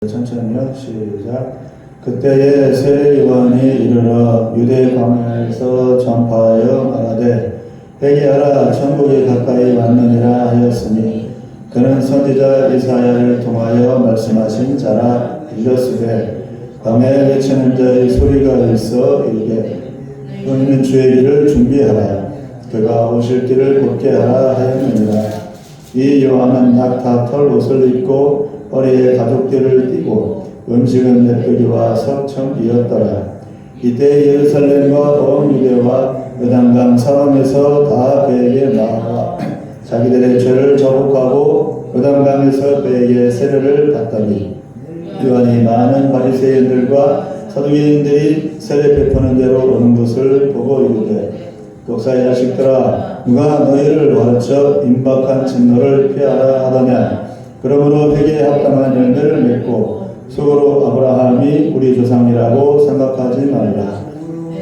천천히요. 시작. 그때에 세례 요한이 이르러 유대 광야에서 전파하여 말하되 회개하라 천국이 가까이 왔느니라 하였으니 그는 선지자 이사야를 통하여 말씀하신 자라. 일렀으되 광야에 외치는 자의 소리가 있어 이르되 너희는 주의 길을 준비하라 그가 오실 길을 곧게 하라 하였느니라. 이 요한은 낙타 털 옷을 입고 허리에 가죽띠를 띠고 음식은 메뚜기와 석청이었더라. 이때 예루살렘과 온 유대와 요단강 사방에서 다 그에게 나와 자기들의 죄를 자복하고 요단강에서 그에게 세례를 받더니 요한이 많은 바리새인들과 사두개인들이 세례 베푸는 데로 오는 것을 보고 이르되 독사의 자식들아 누가 너희를 가르쳐 임박한 진노를 피하라 하더냐. 그러므로 회개에 합당한 열매를 맺고 속으로 아브라함이 우리 조상이라고 생각하지 말라.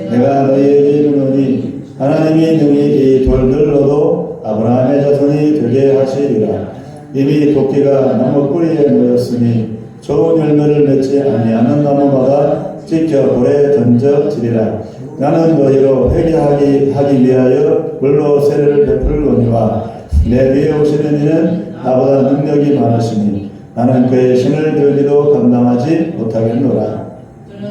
내가 너희에게 이르노니 하나님이 능히 이 돌들로도 아브라함의 자손이 되게 하시리라. 이미 도끼가 나무 뿌리에 놓였으니 좋은 열매를 맺지 아니하는 나무마다 찍혀 불에 던져지리라. 나는 너희로 회개하기 위하여 물로 세례를 베풀거니와 내 뒤에 오시는 이는 나보다 능력이 많으시니 나는 그의 신을 들기도 감당하지 못하겠노라.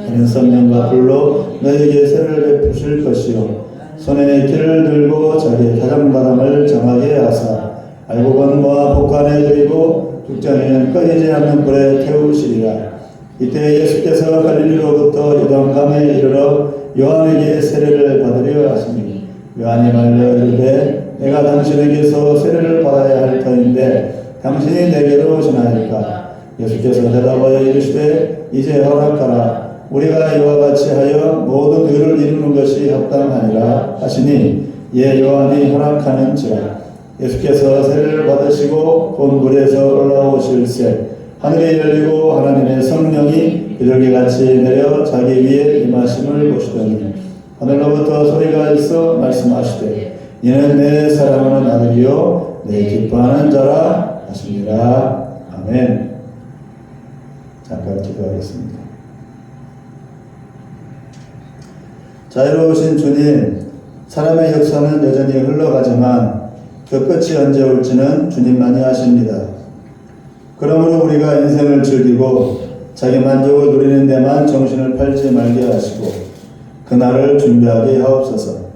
그는 성령과 불로 너희에게 세례를 베푸실 것이요 손에 길을 들고 자기 가장바람을 정하게 하사 알곡은과 복간에 드리고 죽전에는 꺼지지 않는 불에 태우시리라. 이때 예수께서 갈릴리로부터 요단강에 이르러 요한에게 세례를 받으려 하시니 요한이 말려 이르되 내가 당신에게서 세례를 받아야 할 터인데 당신이 내게로 오시나이까. 예수께서 대답하여 이르시되 이제 허락하라. 우리가 이와 같이 하여 모든 의를 이루는 것이 합당하니라 하시니 예 요한이 허락하는지라. 예수께서 세례를 받으시고 곧 물에서 올라오실새 하늘이 열리고 하나님의 성령이 비둘기같이 내려 자기 위에 임하심을 보시더니 하늘로부터 소리가 있어 말씀하시되 이는 내 사랑하는 아들이요 내 기뻐하는 자라 하시니라. 아멘. 잠깐 기도하겠습니다. 자유로우신 주님, 사람의 역사는 여전히 흘러가지만 그 끝이 언제 올지는 주님만이 아십니다. 그러므로 우리가 인생을 즐기고 자기 만족을 누리는 데만 정신을 팔지 말게 하시고 그날을 준비하게 하옵소서.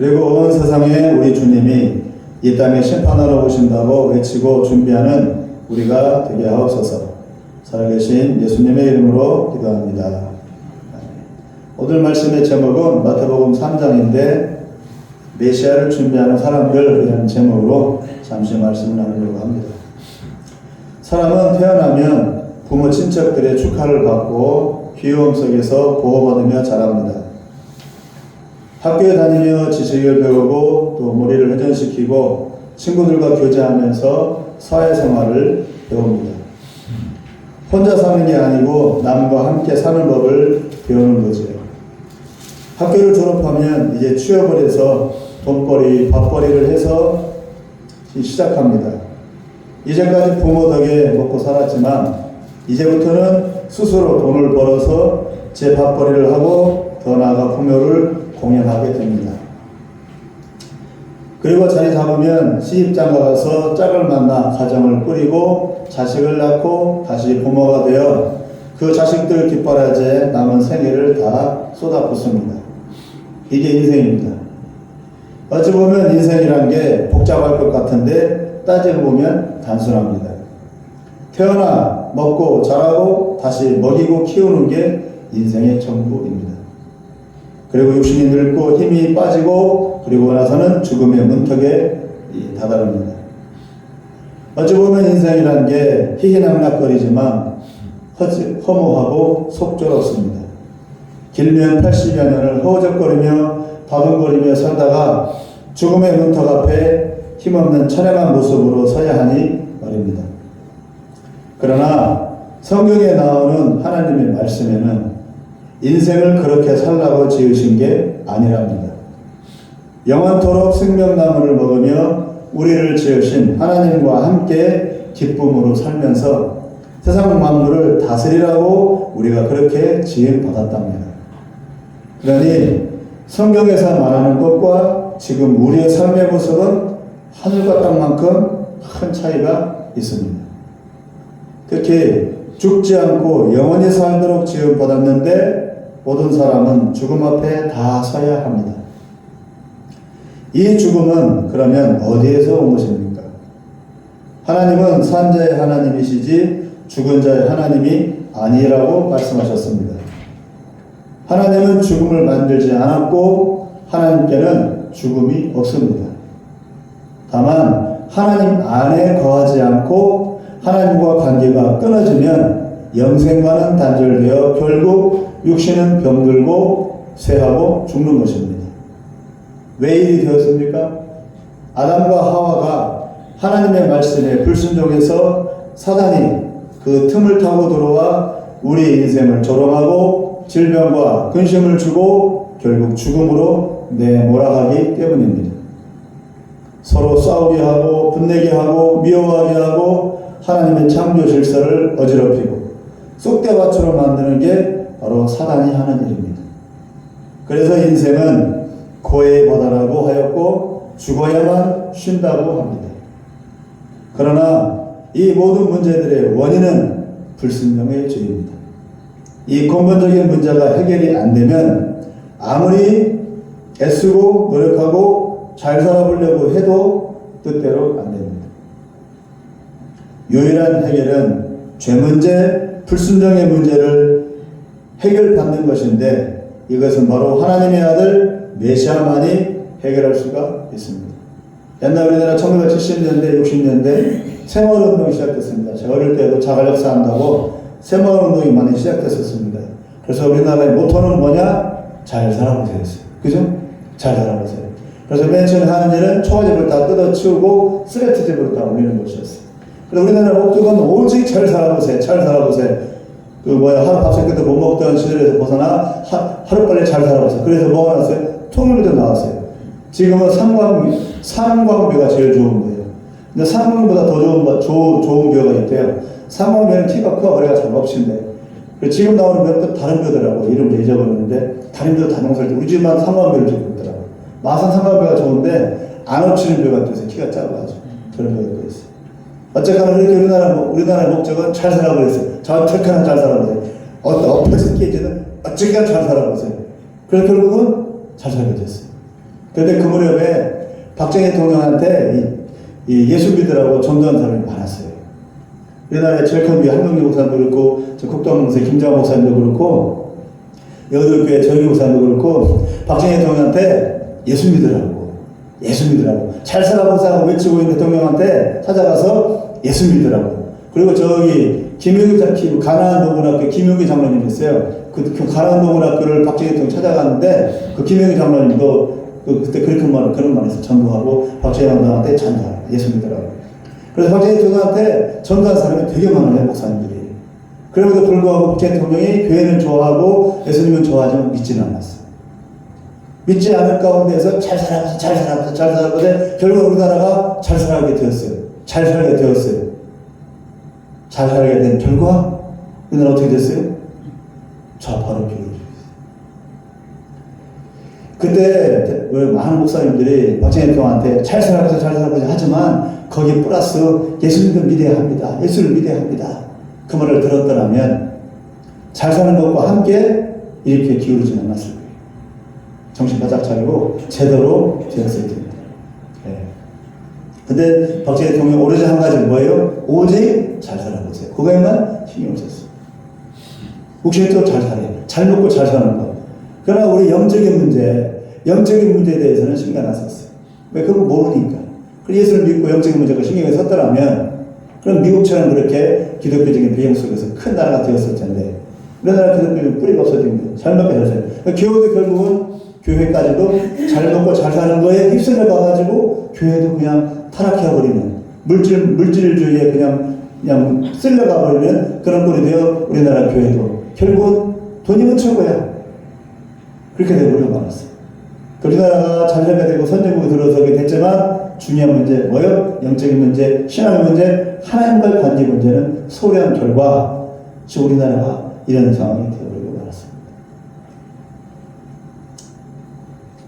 그리고 온 세상에 우리 주님이 이 땅에 심판하러 오신다고 외치고 준비하는 우리가 되게 하옵소서. 살아계신 예수님의 이름으로 기도합니다. 오늘 말씀의 제목은 마태복음 3장인데 메시아를 준비하는 사람들이라는 제목으로 잠시 말씀을 나누려고 합니다. 사람은 태어나면 부모 친척들의 축하를 받고 귀여움 속에서 보호받으며 자랍니다. 학교에 다니며 지식을 배우고 또 머리를 회전시키고 친구들과 교제하면서 사회생활을 배웁니다. 혼자 사는 게 아니고 남과 함께 사는 법을 배우는 거죠. 학교를 졸업하면 이제 취업을 해서 돈벌이, 밥벌이를 해서 시작합니다. 이제까지 부모 덕에 먹고 살았지만 이제부터는 스스로 돈을 벌어서 제 밥벌이를 하고 더 나아가 부모를 공양하게 됩니다. 그리고 자리 잡으면 시집장가 가서 짝을 만나 가정을 꾸리고 자식을 낳고 다시 부모가 되어 그 자식들 뒷바라지에 남은 생애를 다 쏟아붓습니다. 이게 인생입니다. 어찌 보면 인생이란 게 복잡할 것 같은데 따지고 보면 단순합니다. 태어나 먹고 자라고 다시 먹이고 키우는 게 인생의 전부입니다. 그리고 육신이 늙고 힘이 빠지고 그리고 나서는 죽음의 문턱에 다다릅니다. 어찌 보면 인생이란 게 희희낙낙거리지만 허무하고 속절없습니다. 길면 80여 년을 허우적거리며 바둥거리며 살다가 죽음의 문턱 앞에 힘없는 처량한 모습으로 서야 하니 말입니다. 그러나 성경에 나오는 하나님의 말씀에는 인생을 그렇게 살라고 지으신 게 아니랍니다. 영원토록 생명나무를 먹으며 우리를 지으신 하나님과 함께 기쁨으로 살면서 세상 만물을 다스리라고 우리가 그렇게 지음받았답니다. 그러니 성경에서 말하는 것과 지금 우리의 삶의 모습은 하늘과 땅만큼 큰 차이가 있습니다. 특히 죽지 않고 영원히 살도록 지음받았는데 모든 사람은 죽음 앞에 다 서야 합니다. 이 죽음은 그러면 어디에서 온 것입니까? 하나님은 산자의 하나님이시지 죽은 자의 하나님이 아니라고 말씀하셨습니다. 하나님은 죽음을 만들지 않았고 하나님께는 죽음이 없습니다. 다만 하나님 안에 거하지 않고 하나님과 관계가 끊어지면 영생과는 단절되어 결국 육신은 병들고 쇠하고 죽는 것입니다. 왜 일이 되었습니까? 아담과 하와가 하나님의 말씀에 불순종해서 사단이 그 틈을 타고 들어와 우리의 인생을 조롱하고 질병과 근심을 주고 결국 죽음으로 내몰아가기 때문입니다. 서로 싸우게 하고 분내게 하고 미워하게 하고 하나님의 창조 질서를 어지럽히고 쑥대밭으로 만드는 게 바로 사단이 하는 일입니다. 그래서 인생은 고해의 바다라고 하였고 죽어야만 쉰다고 합니다. 그러나 이 모든 문제들의 원인은 불순종의 죄입니다. 이 근본적인 문제가 해결이 안 되면 아무리 애쓰고 노력하고 잘 살아보려고 해도 뜻대로 안 됩니다. 유일한 해결은 죄 문제, 불순종의 문제를 해결받는 것인데 이것은 바로 하나님의 아들 메시아만이 해결할 수가 있습니다. 옛날 우리나라 1970년대, 60년대 새마을운동이 시작됐습니다. 제가 어릴 때도 자갈역사 한다고 새마을운동이 많이 시작됐었습니다. 그래서 우리나라의 모토는 뭐냐? 잘 살아보세요. 그죠? 잘 살아보세요. 그래서 맨 처음에 하는 일은 초가집을 다 뜯어치우고 쓰레트집으로 다 올리는 것이었어요. 그래서 우리나라 목적은 오직 잘 살아보세요. 잘 살아보세요. 하루 밥새 끝에 못 먹던 시절에서 벗어나 하루빨리 잘 살아보세요. 그래서 뭐가 나왔어요? 통일부도 나왔어요. 지금은 삼광배가 제일 좋은 거예요. 근데 삼광보다 더 좋은 벼가 있대요. 삼광배는 키가 커, 머리가 잘 없신데. 지금 나오는 벼도 다른 벼더라고. 이름도 잊어버렸는데, 다른 벼도 다 농사할 때, 우리 집만 삼광배를 짓고 있더라고. 마산 삼광배가 좋은데, 안 엎치는 벼 같아서 키가 작아가지고. 그런 벼가 있고 있어요. 어쨌거나 그렇게 우리나라의 목적은 잘 살아보세요. 어떻게나 잘 살아보세요. 엎어서 깨지는 어쨌거나 잘 살아보세요. 그래서 결국은 잘 살게 됐어요. 그런데 그 무렵에 박정희 대통령한테 이 예수 믿으라고 전도한 사람이 많았어요. 우리나라의 제일 큰 한동기 목사님도 그렇고, 국도목사 김장호 목사님도 그렇고, 여의도교회 정기 목사님도 그렇고, 박정희 대통령한테 예수 믿으라고, 잘 살아보자고 외치고 있는 대통령한테 찾아가서 예수 믿으라고. 그리고 저기 가나안 동문학교 김용기 장로님 있어요. 그 가나안 동문학교를 박정희 대통령이 찾아갔는데 그 김용기 장로님도 그때 그런 말 했어요. 전도하고 박정희 대통령한테 전도하라고, 예수 믿으라고. 그래서 박정희 대통령한테 전도한 사람이 되게 많아요, 목사님들이. 그럼에도 불구하고 박정희 대통령이 교회는 좋아하고 예수님은 좋아하지만 믿지는 않았어요. 믿지 않을 가운데에서 잘 살아보세요. 결국 우리나라가 잘 살게 되었어요. 잘 살게 된 결과 우리나라 어떻게 됐어요? 좌파로 비례해졌어요. 그때 많은 목사님들이 박정희 대통령한테 잘 살아보세요 하지만 거기 플러스 예수님도 믿어야 합니다. 예수를 믿어야 합니다. 그 말을 들었더라면 잘 사는 것과 함께 이렇게 기울이진 않았을 거예요. 정신 바짝 차리고 제대로 되었을 텐데. 근데 박정희 대통령 오로지 한 가지 뭐예요? 오직 잘 살아보세요. 그거에만 신경 썼어요. 국신도 잘 살아요. 잘 먹고 잘 사는 거. 그러나 우리 영적인 문제에 대해서는 신경 안 썼어요. 왜? 그거 모르니까. 예수를 믿고 영적인 문제가 신경을 썼더라면 그럼 미국처럼 그렇게 기독교적인 배경 속에서 큰 나라가 되었을 텐데 우리나라 기독교는 뿌리가 없어진 거예요. 잘 먹고 잘 살아요. 교회도 결국은 교회까지도 잘 먹고 잘 사는 거에 휩쓸려 가가지고 교회도 그냥 타락해버리는 물질주의에 그냥 쓸려가버리는 그런 꼴이 되어 우리나라 교회도 결국은 돈이 훔쳐거야. 그렇게 되고 우리가 많았어요. 우리나라가 잘 살게 되고 선진국에 들어서게 됐지만 중요한 문제 뭐요? 영적인 문제, 신앙의 문제, 하나님과의 관계 문제는 소홀한 결과 지금 우리나라가 이런 상황이 되어버리고 말았습니다.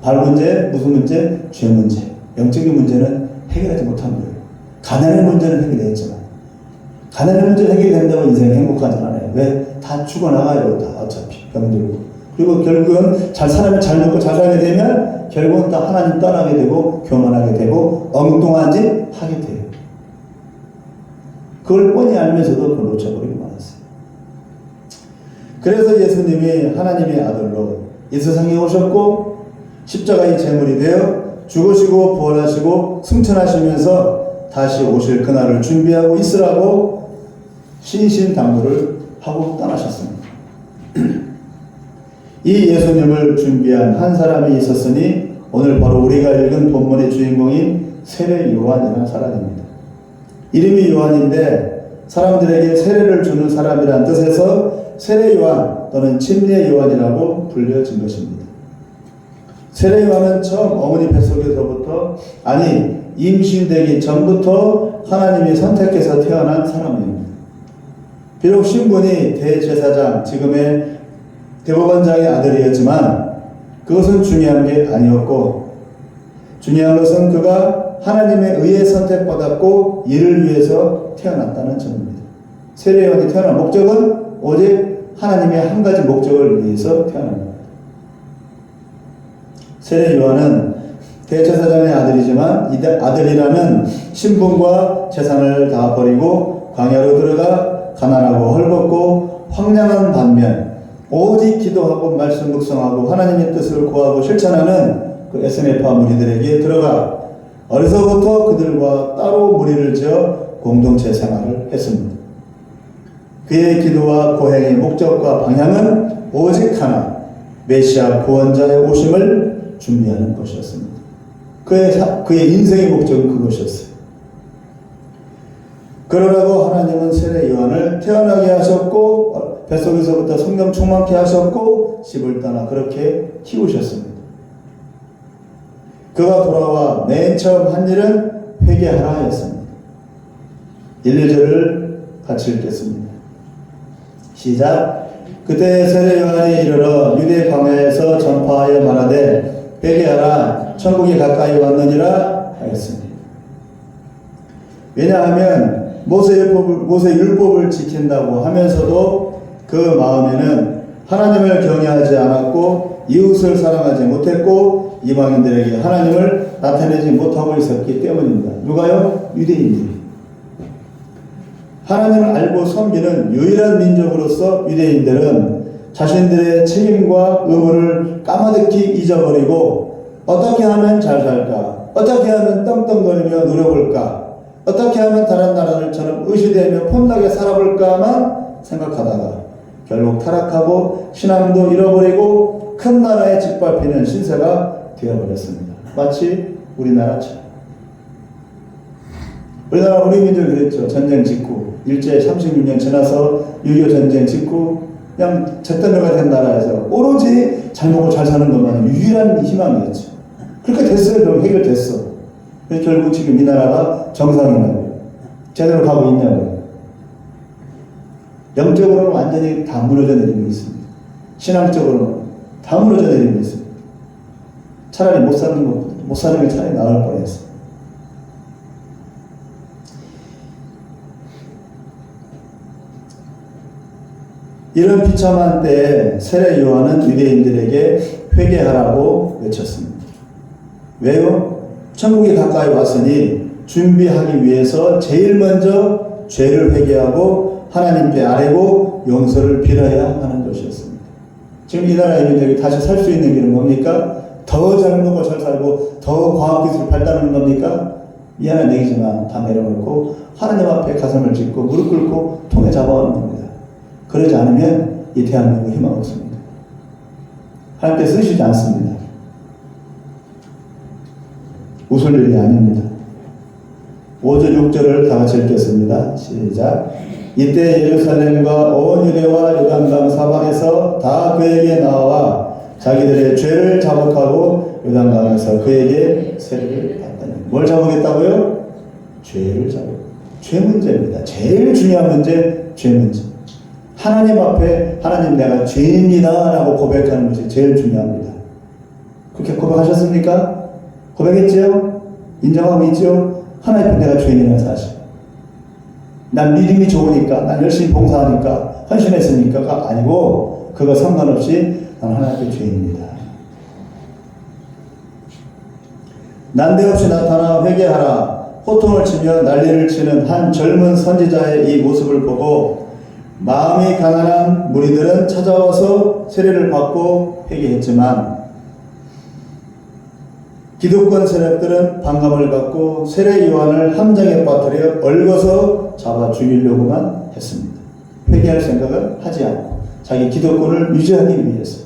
발 문제, 무슨 문제? 죄 문제. 영적인 문제는 해결하지 못한 거예요. 가난의 문제는 해결했지만 가난의 문제 해결된다고 인생이 행복하지 않아요. 왜? 다 죽어나가요. 다 어차피 병들고. 그리고 결국은 사람이 잘 먹고 잘 살게 되면 결국은 다 하나님 떠나게 되고 교만하게 되고 엉뚱한 짓 하게 돼요. 그걸 뻔히 알면서도 그걸 놓쳐버리고 말았어요. 그래서 예수님이 하나님의 아들로 이 세상에 오셨고 십자가의 제물이 되어 죽으시고 부활하시고 승천하시면서 다시 오실 그날을 준비하고 있으라고 신신당부를 하고 떠나셨습니다. 이 예수님을 준비한 한 사람이 있었으니 오늘 바로 우리가 읽은 본문의 주인공인 세례 요한이라는 사람입니다. 이름이 요한인데 사람들에게 세례를 주는 사람이라는 뜻에서 세례 요한 또는 침례 요한이라고 불려진 것입니다. 세례 요한은 처음 어머니 뱃속에서부터 임신되기 전부터 하나님이 선택해서 태어난 사람입니다. 비록 신분이 대제사장, 지금의 대법원장의 아들이었지만 그것은 중요한 게 아니었고 중요한 것은 그가 하나님에 의해 선택받았고 이를 위해서 태어났다는 점입니다. 세례 요한이 태어난 목적은 오직 하나님의 한 가지 목적을 위해서 태어납니다. 세례 요한은 대제사장의 아들이지만 이 아들이라는 신분과 재산을 다 버리고 광야로 들어가 가난하고 헐벗고 황량한 반면 오직 기도하고 말씀 묵상하고 하나님의 뜻을 구하고 실천하는 그 SNF파 무리들에게 들어가 어려서부터 그들과 따로 무리를 지어 공동체 생활을 했습니다. 그의 기도와 고행의 목적과 방향은 오직 하나, 메시아 구원자의 오심을 준비하는 것이었습니다. 그의 인생의 목적은 그것이었어요. 그러라고 하나님은 세례 요한을 태어나게 하셨고 뱃속에서부터 성령 충만케 하셨고 집을 떠나 그렇게 키우셨습니다. 그가 돌아와 맨 처음 한 일은 회개하라 였습니다. 1, 2절을 같이 읽겠습니다. 시작. 그때 세례 요한이 이르러 유대 광야에서 전파하여 말하되 회개하라 천국이 가까이 왔느니라 하였습니다. 왜냐하면 모세 율법을 지킨다고 하면서도 그 마음에는 하나님을 경외하지 않았고 이웃을 사랑하지 못했고 이방인들에게 하나님을 나타내지 못하고 있었기 때문입니다. 누가요? 유대인들이. 하나님을 알고 섬기는 유일한 민족으로서 유대인들은 자신들의 책임과 의무를 까마득히 잊어버리고 어떻게 하면 잘 살까? 어떻게 하면 떵떵거리며 누려볼까? 어떻게 하면 다른 나라들처럼 의시되며 폼나게 살아볼까만 생각하다가 결국 타락하고 신앙도 잃어버리고 큰 나라에 짓밟히는 신세가 되어버렸습니다. 마치 우리나라처럼. 우리나라 우리 민족이 그랬죠. 전쟁 직후 일제 36년 지나서 6.25 전쟁 직후 그냥 잿더미가 된 나라에서 오로지 잘 먹고 잘 사는 것만 유일한 희망이었죠. 그렇게 됐어요. 그럼 해결됐어. 그래서 결국 지금 이 나라가 정상이냐고요. 제대로 가고 있냐고요. 영적으로는 완전히 다 무너져 내리고 있습니다. 신앙적으로는 다 무너져 내리고 있습니다. 차라리 못 사는 게 차라리 나을 뻔했어요. 이런 비참한 때에 세례 요한은 유대인들에게 회개하라고 외쳤습니다. 왜요? 천국이 가까이 왔으니 준비하기 위해서 제일 먼저 죄를 회개하고 하나님께 아뢰고 용서를 빌어야 하는 것이었습니다. 지금 이 나라의 민족이 다시 살 수 있는 길은 뭡니까? 더 잘 먹고 잘 살고 더 과학기술을 발달하는 겁니까? 미안한 얘기지만 다 내려놓고 하나님 앞에 가슴을 짚고 무릎 꿇고 통에 잡아오는 겁니다. 그러지 않으면 이 대한민국 희망 없습니다. 하나님께 쓰시지 않습니다. 웃을 일이 아닙니다. 5절 6절을 다 같이 읽겠습니다. 시작. 이때 예루살렘과 온 유대와 요단강 사방에서 다 그에게 나와 자기들의 죄를 자복하고 요단강에서 그에게 세례를 받더니 뭘 잡으겠다고요? 죄를 잡아. 죄 문제입니다. 제일 중요한 문제, 죄 문제. 하나님 앞에 하나님 내가 죄인입니다 라고 고백하는 것이 제일 중요합니다. 그렇게 고백하셨습니까? 고백했죠? 인정하고 있죠? 하나님 앞에 내가 죄인이라는 사실. 난 믿음이 좋으니까, 난 열심히 봉사하니까, 헌신했으니까가 아니고 그거 상관없이 난 하나님 앞에 죄인입니다. 난데없이 나타나 회개하라 호통을 치며 난리를 치는 한 젊은 선지자의 이 모습을 보고 마음이 가난한 무리들은 찾아와서 세례를 받고 회개했지만 기득권 세력들은 반감을 갖고 세례 요한을 함정에 빠뜨려 얽어서 잡아 죽이려고만 했습니다. 회개할 생각을 하지 않고 자기 기득권을 유지하기 위해서.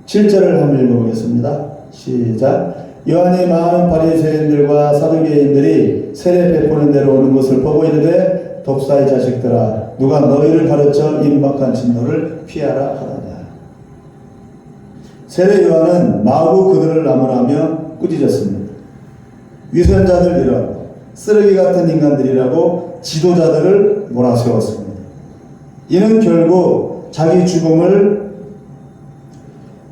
7절을 한번 읽어보겠습니다. 시작. 요한이 많은 바리새인들과 사두개인들이 세례 베푸는 데로 오는 것을 보고 이르되 독사의 자식들아 누가 너희를 가르쳐 임박한 진노를 피하라 하더냐. 세례 요한은 마구 그들을 나무라며 꾸짖었습니다. 위선자들이라고 쓰레기 같은 인간들이라고 지도자들을 몰아세웠습니다. 이는 결국 자기 죽음을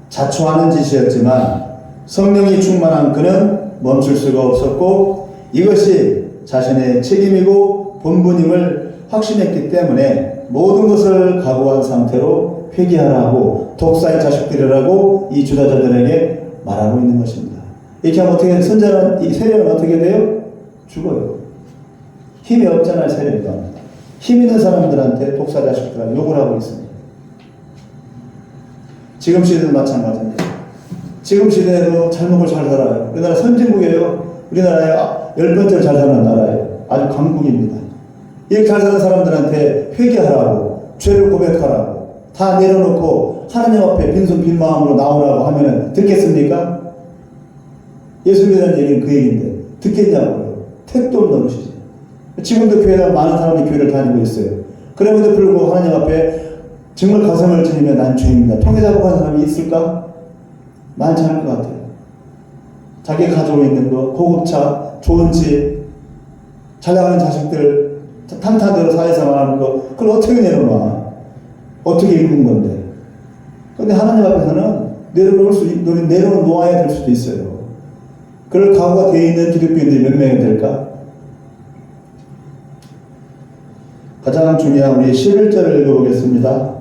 자초하는 짓이었지만 성령이 충만한 그는 멈출 수가 없었고 이것이 자신의 책임이고 본분임을 확신했기 때문에 모든 것을 각오한 상태로 회개하라고 독사의 자식들이라고 이 주도자들에게 말하고 있는 것입니다. 이렇게 하면 어떻게 선자는 이 세례는 어떻게 돼요? 죽어요. 힘이 없잖아요. 세례가. 힘 있는 사람들한테 독사 자식들한테 욕을 하고 있습니다. 지금 시대도 마찬가지입니다. 지금 시대에도 잘 먹고 잘 살아요. 우리나라 선진국이에요. 우리나라에 10번째로 잘 사는 나라예요. 아주 강국입니다. 이렇게 잘 사는 사람들한테 회개하라고 죄를 고백하라고 다 내려놓고 하나님 앞에 빈손 빈 마음으로 나오라고 하면 듣겠습니까? 예수님에 대한 얘기는 그 얘기인데 듣겠냐고요. 택도 없는 것이지. 지금도 교회가 많은 사람이 교회를 다니고 있어요. 그럼에도 불구하고 하나님 앞에 정말 가슴을 찌르며 난 죄입니다. 통해 잡아간 사람이 있을까? 많지 않을 것 같아요. 자기 가지고 있는 거, 고급차, 좋은 집, 잘 나가는 자식들, 탄탄대로 사회생활하는 거, 그걸 어떻게 내려놔? 어떻게 읽은 건데? 근데 하나님 앞에서는 내려놓아야 될 수도 있어요. 그럴 각오가 되어 있는 기독교인들이 몇 명이 될까? 가장 중요한 우리 11절을 읽어보겠습니다.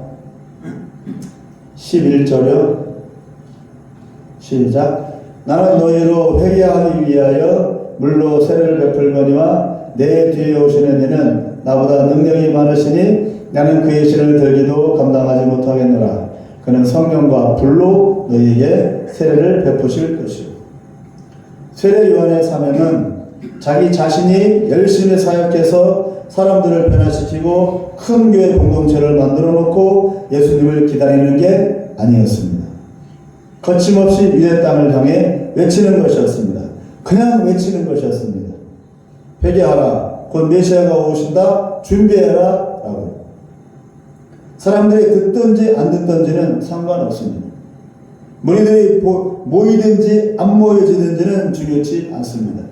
11절요. 시작. 나는 너희로 회개하기 위하여 물로 세례를 베풀거니와 내 뒤에 오시는 이는 나보다 능력이 많으시니 나는 그의 실을 들기도 감당하지 못하겠노라. 그는 성령과 불로 너희에게 세례를 베푸실 것이요. 세례 요한의 사명은 자기 자신이 열심히 사역해서 사람들을 변화시키고 큰 교회 공동체를 만들어 놓고 예수님을 기다리는 게 아니었습니다. 거침없이 유대 땅을 향해 외치는 것이었습니다. 그냥 외치는 것이었습니다. 회개하라. 곧 메시아가 오신다. 준비해라. 라고. 사람들이 듣든지 안 듣든지는 상관없습니다. 무리들이 모이든지 안 모여지든지는 중요치 않습니다.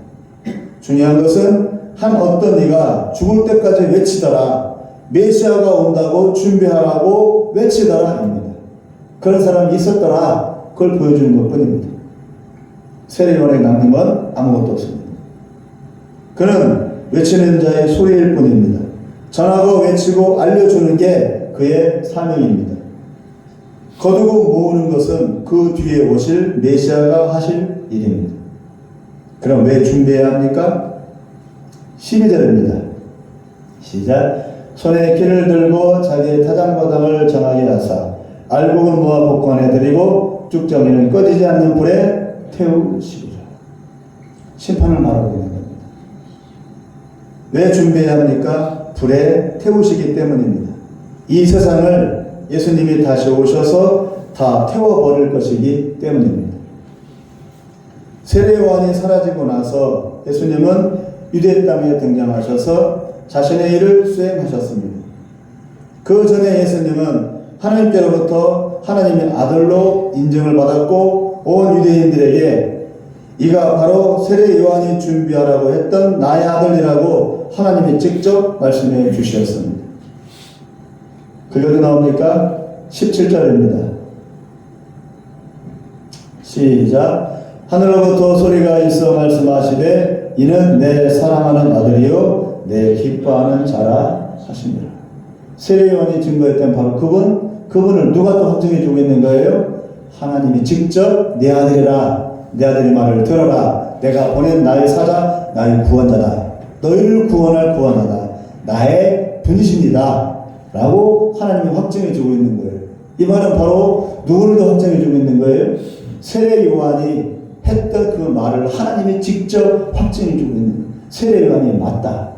중요한 것은 한 어떤 이가 죽을 때까지 외치더라. 메시아가 온다고 준비하라고 외치더라입니다. 그런 사람이 있었더라. 그걸 보여주는 것 뿐입니다. 세례요한에게 남는 건 아무것도 없습니다. 그는 외치는 자의 소리일 뿐입니다. 전하고 외치고 알려주는 게 그의 사명입니다. 거두고 모으는 것은 그 뒤에 오실 메시아가 하실 일입니다. 그럼 왜 준비해야 합니까? 12절입니다. 시작. 손에 키를 들고 자기의 타작마당을 정하게 하사 알곡은 모아 복관에 드리고 쭉정이는 꺼지지 않는 불에 태우시리라. 심판을 말하고 있는 겁니다. 왜 준비해야 합니까? 불에 태우시기 때문입니다. 이 세상을 예수님이 다시 오셔서 다 태워버릴 것이기 때문입니다. 세례요한이 사라지고 나서 예수님은 유대 땅에 등장하셔서 자신의 일을 수행하셨습니다. 그 전에 예수님은 하나님께로부터 하나님의 아들로 인정을 받았고 온 유대인들에게 이가 바로 세례 요한이 준비하라고 했던 나의 아들이라고 하나님이 직접 말씀해 주셨습니다. 그려도 나옵니까? 17절입니다. 시작. 하늘로부터 소리가 있어 말씀하시되 이는 내 사랑하는 아들이요 내 기뻐하는 자라 하십니다. 세례 요한이 증거했던 바로 그분을 누가 또 확증해 주고 있는 거예요? 하나님이 직접 내 아들이라, 내 아들의 말을 들어라, 내가 보낸 나의 사자, 나의 구원자다, 너희를 구원할 구원하다, 나의 분이십니다 라고 하나님이 확증해 주고 있는 거예요. 이 말은 바로 누구를 확증해 주고 있는 거예요? 세례 요한이 했던 그 말을 하나님이 직접 확증해 주고 있는 거예요. 세례 요한이 맞다.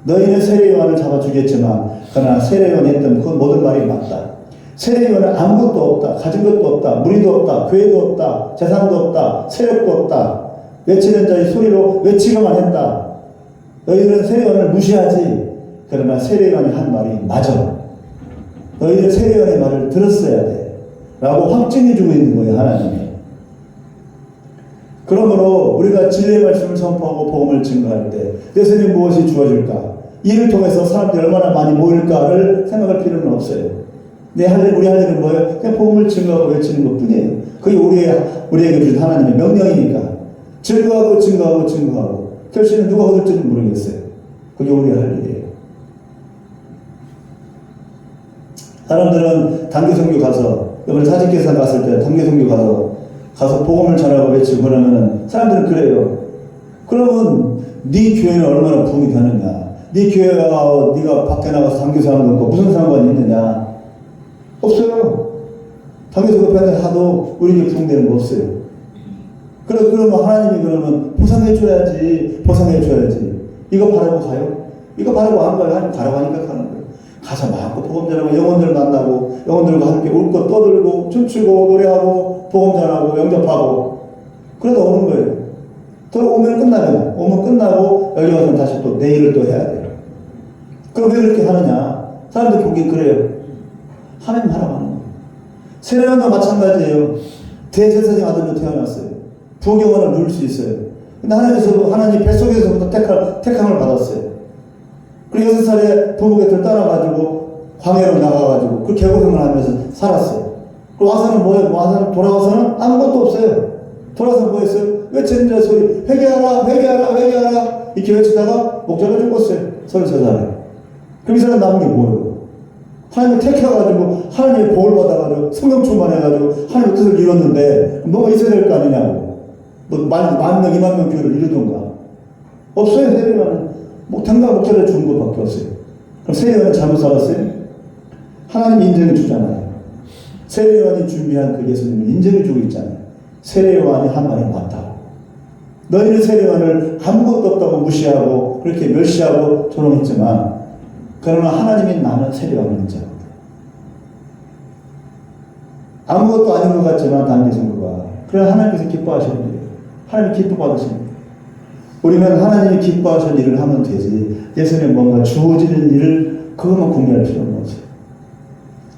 너희는 세례 요한을 잡아 죽였지만 그러나 세례 요한이 했던 그 모든 말이 맞다. 세례 요한은 아무것도 없다. 가진 것도 없다. 무리도 없다. 교회도 없다. 재산도 없다. 세력도 없다. 외치는 자의 소리로 외치기만 했다. 너희들은 세례 요한을 무시하지. 그러나 세례 요한이 한 말이 맞아. 너희는 세례 요한의 말을 들었어야 돼. 라고 확증해 주고 있는 거예요. 하나님이. 그러므로 우리가 진리의 말씀을 선포하고 복음을 증거할 때 내 손에 무엇이 주어질까? 이를 통해서 사람들이 얼마나 많이 모일까를 생각할 필요는 없어요. 우리 할 일은 뭐예요? 그냥 복음을 증거하고 외치는 것 뿐이에요. 그게 우리에게 주신 하나님의 명령이니까. 증거하고 결실은 누가 얻을지는 모르겠어요. 그게 우리가 할 일이에요. 사람들은 단기 선교 가서, 이번에 타지키스탄 갔을 때 단기 선교 가서 복음을 전하고 외치고 그러면은 사람들은 그래요. 그러면 네 교회는 얼마나 부흥이 되느냐? 네 교회가 네가 밖에 나가서 단기선교하는 것과 무슨 상관이 있느냐? 없어요. 단기선교 밴드 하도 우리 교회 부흥되는 거 없어요. 그러면 하나님이 그러면 보상해줘야지. 이거 바라고 가요? 이거 바라고 안 가요? 하나님 가라고 하니까 가는 거예요. 가서 마음껏 복음 전하고 영혼들 만나고 영혼들과 함께 울고 떠들고 춤추고 노래하고 복음 전하고 영접하고 그러다 오는 거예요. 또 오면 끝나고 여기 와서 다시 또 내일을 또 해야 돼요. 그럼 왜 그렇게 하느냐? 사람들 보기 그래요. 하나님 하라고 하는 거예요. 세례요한도 마찬가지예요. 대제사장 아들로 태어났어요. 부경원을 누릴 수 있어요. 근데 하나님 뱃속에서부터 택함을 받았어요. 그리고 6살에 부모 곁을 떠나가지고 광야로 나가가지고 그 개고생을 하면서 살았어요. 그리고 와서는 뭐예요? 돌아와서는 아무것도 없어요. 돌아와서 뭐 했어요? 외치는 자 소리, 회개하라 이렇게 외치다가 목자가 죽었어요. 33살에. 그럼 이 사람 남은 게 뭐예요? 하나님을 택해가지고 하나님의 복을 받아가지고 성령 충만해가지고 하나님의 뜻을 이뤘는데 뭐가 있어야 될 거 아니냐고. 뭐 10,000명, 20,000명 교회를 이루던가. 없어요. 세례요한은 당당 목자를 죽은 것밖에 없어요. 그럼 세례요한은 잘못 살았어요? 하나님 인정해 주잖아요. 세례요한이 준비한 그 예수님을 인정해 주고 있잖아요. 세례요한이 한 말이 맞다고. 너희는 세례요한을 아무것도 없다고 무시하고 그렇게 멸시하고 조롱했지만 그러나 하나님이 나는 세례요한을 인정합니다. 아무것도 아닌 것 같지만 단기 선거가 그래 하나님께서 기뻐하시는 거예요. 하나님 기뻐 받으십니다. 우리는 하나님이 기뻐하시는 일을 하면 되지 예수님 뭔가 주어지는 일을 그것만 궁리할 필요는 없어요.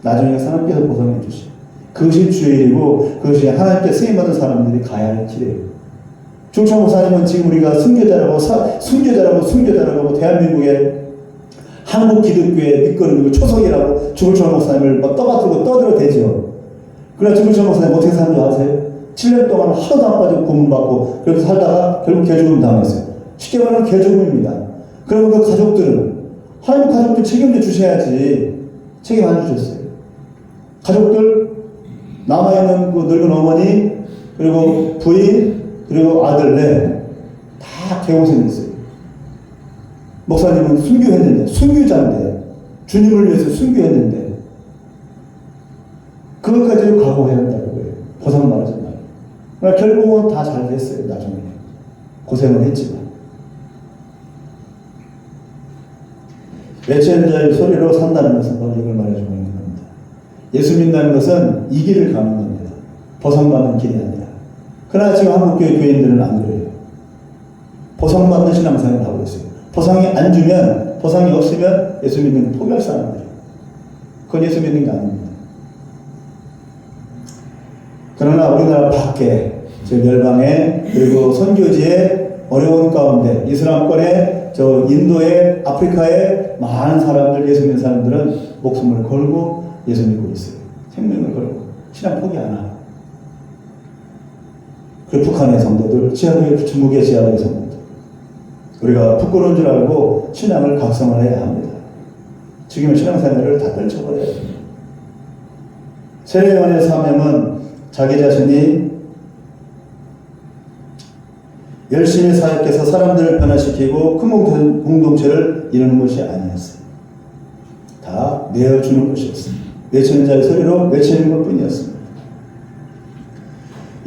나중에 하나님께서 보상해 주시고 그것이 주의 일이고 그것이 하나님께 쓰임받은 사람들이 가야 할 길이에요. 중천 목사님은 지금 우리가 순교자라고 대한민국의 한국 기독교의 밑거름이고 초석이라고 중천 목사님을 떠받들고 떠들어대죠. 그러나 중천 목사님 어떻게 사는 줄 아세요? 7년 동안 하나도 안 빠지고 고문받고 그렇게 살다가 결국 개죽음 당했어요. 쉽게 말하면 개죽음입니다. 그러면 그 가족들은 하나님 가족들 책임져 주셔야지 책임 안 주셨어요. 가족들 남아있는 그 늙은 어머니 그리고 부인 그리고 아들 다 개고생했어요. 목사님은 순교자인데 주님을 위해서 순교했는데 그것까지도 각오해야 한다는 거예요. 보상 말하지 말고. 그러나 결국은 다 잘 됐어요. 나중에 고생을 했지만 외치는 자의 소리로 산다는 것은 바로 이걸 말해주고 있는 겁니다. 예수 믿는다는 것은 이 길을 가는 겁니다. 보상받는 길이 아니라. 그러나 지금 한국교회 교인들은 안 그래요. 보상받는 신앙생활을 하고 있어요. 보상이 없으면 예수 믿는 거 포기할 사람들이에요. 그건 예수 믿는 게 아닙니다. 그러나 우리나라 밖에 저 멸망에 그리고 선교지의 어려운 가운데 이슬람권의 저 인도의 아프리카의 많은 사람들 예수 믿는 사람들은 목숨을 걸고 예수 믿고 있어요. 생명을 걸고 신앙 포기 안 하고. 그리고 북한의 성도들, 중국의 지하교의 성도들. 우리가 부끄러운 줄 알고 신앙을 각성해야 합니다. 지금의 신앙생활을 다 떨쳐버려야 됩니다. 세례요한의 사명은 자기 자신이 열심히 사역해서 사람들을 변화시키고 큰 공동체를 이루는 것이 아니었어요. 다 내어주는 것이었습니다. 외치는 자의 소리로 외치는 것 뿐이었습니다.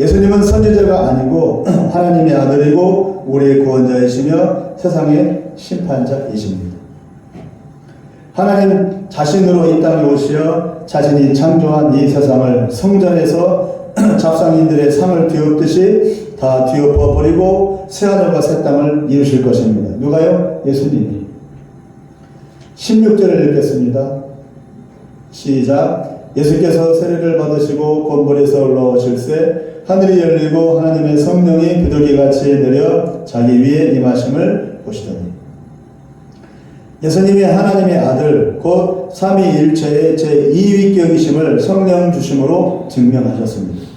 예수님은 선지자가 아니고 하나님의 아들이고 우리의 구원자이시며 세상의 심판자이십니다. 하나님 자신으로 이 땅에 오시어 자신이 창조한 이 세상을 성전에서 잡상인들의 상을 뒤엎듯이 다 뒤엎어 버리고 새하늘과 새 땅을 이루실 것입니다. 누가요? 예수님이. 16절을 읽겠습니다. 시작. 예수께서 세례를 받으시고 곤불에서 올라오실새 하늘이 열리고 하나님의 성령이 비둘기같이 내려 자기 위에 임하심을 보시더니. 예수님이 하나님의 아들 곧 삼위일체의 제2위격이심을 성령 주심으로 증명하셨습니다.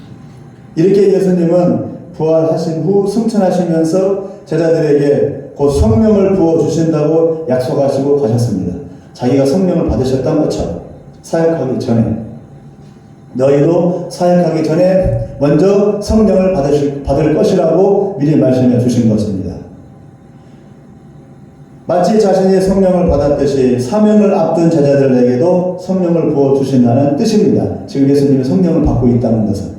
이렇게 예수님은 부활하신 후 승천하시면서 제자들에게 곧 성령을 부어주신다고 약속하시고 가셨습니다. 자기가 성령을 받으셨던 것처럼 사역하기 전에 너희도 사역하기 전에 먼저 성령을 받을 것이라고 미리 말씀해 주신 것입니다. 마치 자신이 성령을 받았듯이 사명을 앞둔 제자들에게도 성령을 부어주신다는 뜻입니다. 지금 예수님이 성령을 받고 있다는 것은.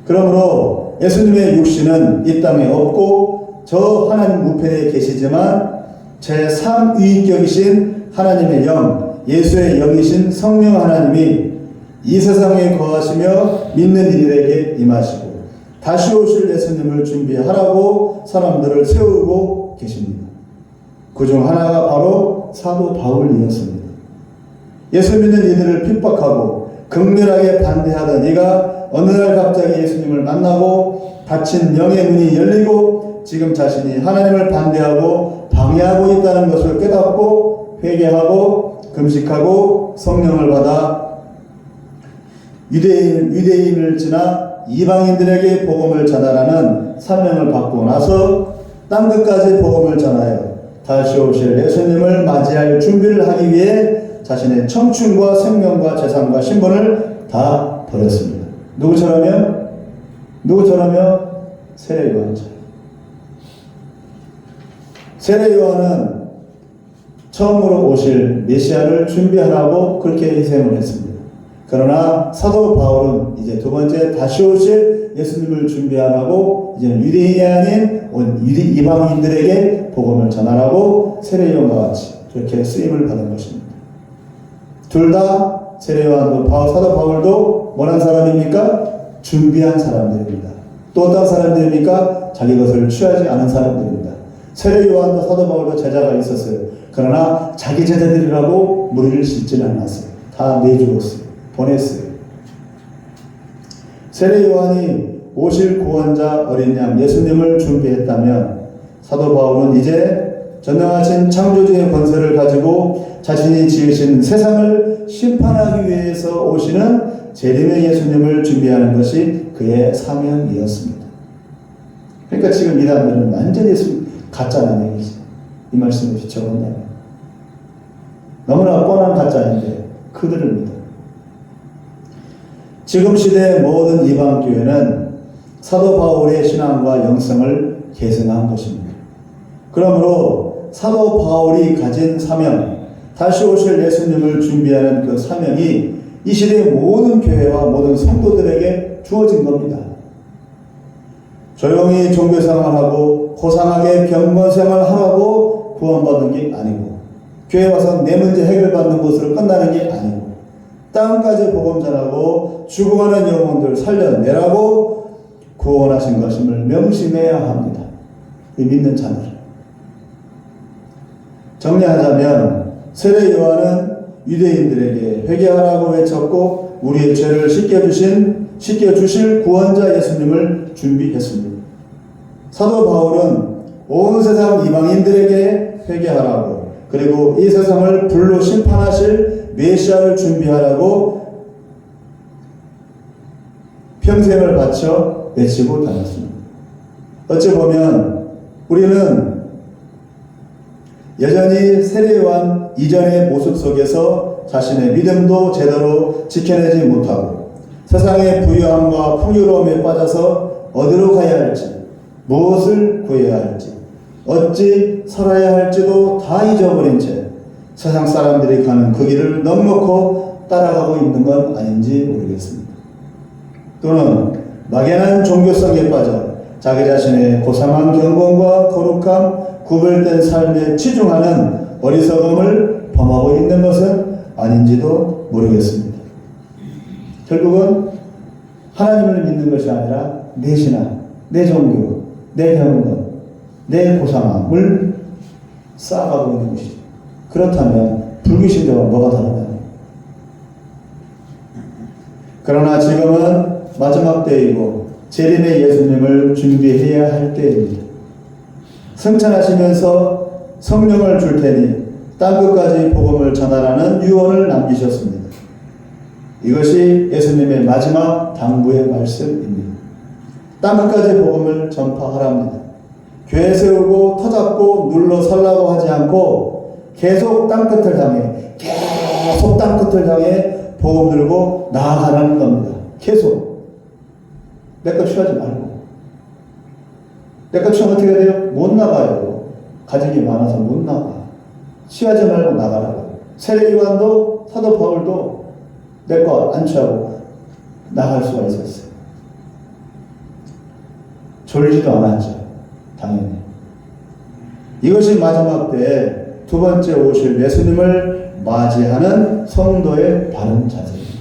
그러므로 예수님의 육신은 이 땅에 없고 저 하나님 우편에 계시지만 제3위격이신 하나님의 영, 예수의 영이신 성령 하나님이 이 세상에 거하시며 믿는 이들에게 임하시고 다시 오실 예수님을 준비하라고 사람들을 세우고 계십니다. 그중 하나가 바로 사도 바울이었습니다. 예수 믿는 이들을 핍박하고 극렬하게 반대하던 이가 어느 날 갑자기 예수님을 만나고 닫힌 영의 문이 열리고 지금 자신이 하나님을 반대하고 방해하고 있다는 것을 깨닫고 회개하고 금식하고 성령을 받아 유대인을 지나 이방인들에게 복음을 전하라는 사명을 받고 나서 땅끝까지 복음을 전하여 다시 오실 예수님을 맞이할 준비를 하기 위해 자신의 청춘과 생명과 재산과 신분을 다 버렸습니다. 누구처럼요? 세례요한처럼. 세례요한은 처음으로 오실 메시아를 준비하라고 그렇게 희생을 했습니다. 그러나 사도 바울은 이제 두 번째 다시 오실 예수님을 준비하라고 이제는 유대인이 아닌 이방인들에게 복음을 전하라고 세례요한과 같이 그렇게 쓰임을 받은 것입니다. 둘 다 세례요한도 사도 바울도 뭐란 사람입니까? 준비한 사람들입니다. 또 어떤 사람들입니까? 자기 것을 취하지 않은 사람들입니다. 세례요한도 사도 바울도 제자가 있었어요. 그러나 자기 제자들이라고 무리를 싣지는 않았어요. 다 내주었어요. 보냈어요. 세례요한이 오실 구원자 어린 양 예수님을 준비했다면 사도 바울은 이제 전능하신 창조주의 권세를 가지고 자신이 지으신 세상을 심판하기 위해서 오시는 재림의 예수님을 준비하는 것이 그의 사명이었습니다. 그러니까 지금 이단들은 완전히 가짜는 얘기지. 이 말씀을 비춰본다면 너무나 뻔한 가짜인데 그들을 믿어. 지금 시대의 모든 이방교회는 사도 바울의 신앙과 영성을 계승한 것입니다. 그러므로 사도 바울이 가진 사명, 다시 오실 예수님을 준비하는 그 사명이 이 시대의 모든 교회와 모든 성도들에게 주어진 겁니다. 조용히 종교생활하고 고상하게 경건생활하라고 구원받는 게 아니고 교회 와서 내 문제 해결받는 것으로 끝나는 게 아니고 땅까지 복음 전하고 죽어가는 영혼들 살려내라고 구원하신 것임을 명심해야 합니다. 믿는 자들. 정리하자면 세례요한은 유대인들에게 회개하라고 외쳤고 우리의 죄를 씻겨주실 구원자 예수님을 준비했습니다. 사도 바울은 온 세상 이방인들에게 회개하라고, 그리고 이 세상을 불로 심판하실 메시아를 준비하라고 평생을 바쳐 외치고 다녔습니다. 어찌 보면 우리는 여전히 세례요한 이전의 모습 속에서 자신의 믿음도 제대로 지켜내지 못하고 세상의 부유함과 풍요로움에 빠져서 어디로 가야 할지, 무엇을 구해야 할지, 어찌 살아야 할지도 다 잊어버린 채 세상 사람들이 가는 그 길을 넉넉히 따라가고 있는 건 아닌지 모르겠습니다. 또는 막연한 종교성에 빠져 자기 자신의 고상한 경건과 거룩함, 구별된 삶에 치중하는 어리석음을 범하고 있는 것은 아닌지도 모르겠습니다. 결국은 하나님을 믿는 것이 아니라 내 신앙, 내 종교, 내 경건, 내 고상함을 쌓아가고 있는 것이죠. 그렇다면 불교신자와 뭐가 다르냐? 그러나 지금은 마지막 때이고 재림의 예수님을 준비해야 할 때입니다. 승천하시면서 성령을 줄 테니 땅끝까지 복음을 전하라는 유언을 남기셨습니다. 이것이 예수님의 마지막 당부의 말씀입니다. 땅끝까지 복음을 전파하랍니다. 교회 세우고 터잡고 눌러 살라고 하지 않고 계속 땅끝을 향해 복음 들고 나아가라는 겁니다. 계속. 내 것 취하지 말고. 내 것 취하면 어떻게 돼요? 못 나가요. 가족이 많아서 못 나가. 취하지 말고 나가라고. 세례요한도 사도 바울도 내 것 안 취하고 나갈 수가 있었어요. 졸지도 않았죠. 당연히. 이것이 마지막 때에 두 번째 오실 예수님을 맞이하는 성도의 바른 자세입니다.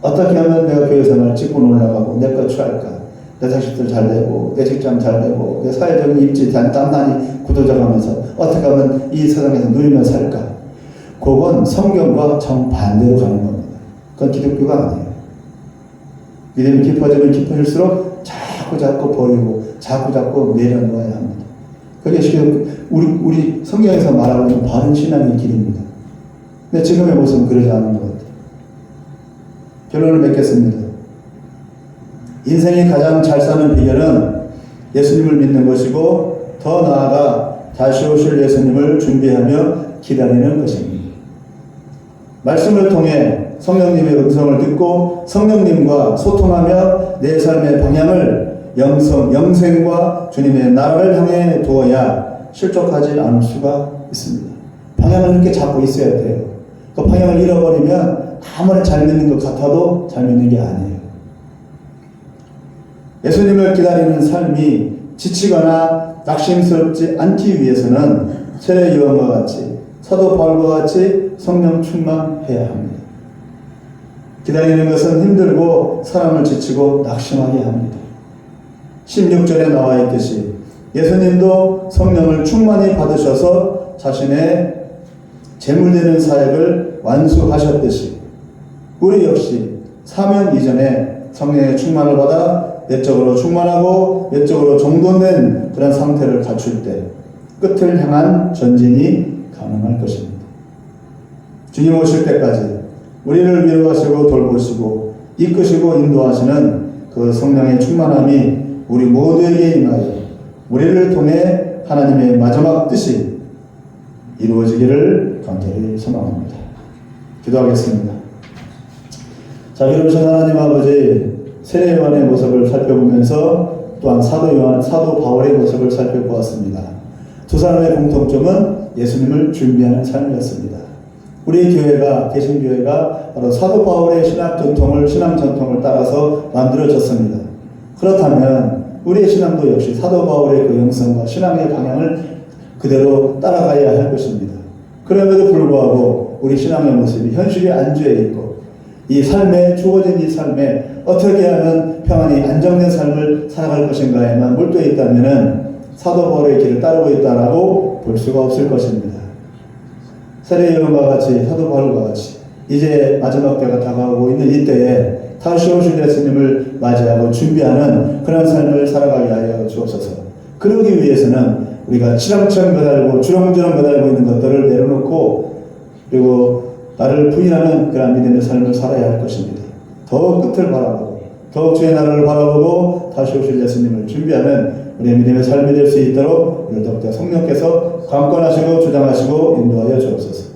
어떻게 하면 내가 교회 생활 직분 올라가고 내 것 취할까? 내 자식들 잘 되고 내 직장 잘 되고 내 사회적인 입지 단단히 굳어져가면서 어떻게 하면 이 세상에서 누리며 살까? 그건 성경과 정반대로 가는 겁니다. 그건 기독교가 아니에요. 믿음이 깊어지면 깊어질수록 자꾸 버리고 자꾸 내려놓아야 합니다. 그게 우리 성경에서 말하고 있는 바른 신앙의 길입니다. 근데 지금의 모습은 그러지 않은 것 같아요. 결론을 맺겠습니다. 인생이 가장 잘 사는 비결은 예수님을 믿는 것이고 더 나아가 다시 오실 예수님을 준비하며 기다리는 것입니다. 말씀을 통해 성령님의 음성을 듣고 성령님과 소통하며 내 삶의 방향을 영생과 주님의 나라를 향해 두어야 실족하지 않을 수가 있습니다. 방향을 이렇게 잡고 있어야 돼요. 그 방향을 잃어버리면 아무리 잘 믿는 것 같아도 잘 믿는 게 아니에요. 예수님을 기다리는 삶이 지치거나 낙심스럽지 않기 위해서는 세례 요한과 같이 사도 바울과 같이 성령 충만해야 합니다. 기다리는 것은 힘들고 사람을 지치고 낙심하게 합니다. 16절에 나와 있듯이 예수님도 성령을 충만히 받으셔서 자신의 재물되는 사역을 완수하셨듯이 우리 역시 사명 이전에 성령의 충만을 받아 내적으로 충만하고 외적으로 정돈된 그런 상태를 갖출 때 끝을 향한 전진이 가능할 것입니다. 주님 오실 때까지 우리를 위로하시고 돌보시고 이끄시고 인도하시는 그 성령의 충만함이 우리 모두에게 임하여 우리를 통해 하나님의 마지막 뜻이 이루어지기를 간절히 소망합니다. 기도하겠습니다. 자, 이러신 하나님 아버지, 세례 요한의 모습을 살펴보면서 또한 사도 바울의 모습을 살펴보았습니다. 두 사람의 공통점은 예수님을 준비하는 삶이었습니다. 우리 교회가, 개신교회가 바로 사도 바울의 신앙 전통을 따라서 만들어졌습니다. 그렇다면 우리의 신앙도 역시 사도 바울의 그 영성과 신앙의 방향을 그대로 따라가야 할 것입니다. 그럼에도 불구하고 우리 신앙의 모습이 현실에 안주해 있고 이 삶에, 주어진 이 삶에 어떻게 하면 평안히 안정된 삶을 살아갈 것인가에만 몰두해 있다면 사도 바울의 길을 따르고 있다라고 볼 수가 없을 것입니다. 세례 요한과 같이, 사도 바울과 같이 이제 마지막 때가 다가오고 있는 이때에 다시 오실 예수님을 맞이하고 준비하는 그런 삶을 살아가게 하여 주옵소서. 그러기 위해서는 우리가 치렁치렁 매달고 주렁주렁 매달고 있는 것들을 내려놓고 그리고 나를 부인하는 그런 믿음의 삶을 살아야 할 것입니다. 더 끝을 바라보고 더욱 주의 나라를 바라보고 다시 오실 예수님을 준비하는 우리의 믿음의 삶이 될 수 있도록 오늘 더욱더 성령께서 강권하시고 주장하시고 인도하여 주옵소서.